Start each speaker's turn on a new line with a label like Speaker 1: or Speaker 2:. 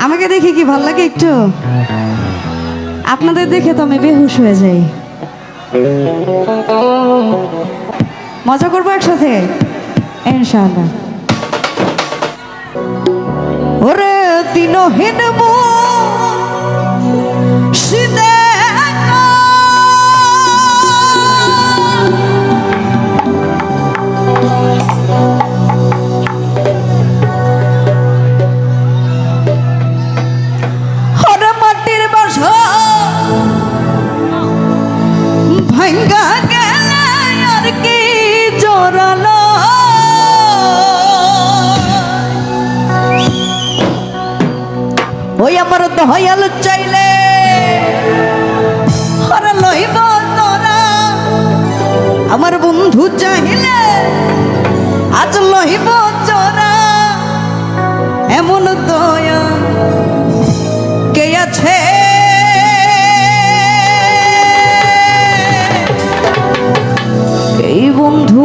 Speaker 1: আমাকে দেখে কি ভাল লাগে একটু? আপনাদের দেখে তো আমি বেহুশ হয়ে যাই। মজা করবো একসাথে ইনশাআল্লাহ। ওরে দিনহীন মুর্শিদে ভাঙ্গা গেলে আর কি জোরালো, ওই আমার দয়াল চাইলে হরে লইব তোরা, আমার বন্ধু চাইলে আজ লইব তোরা। এমন দয়া কে আছে এই বন্ধু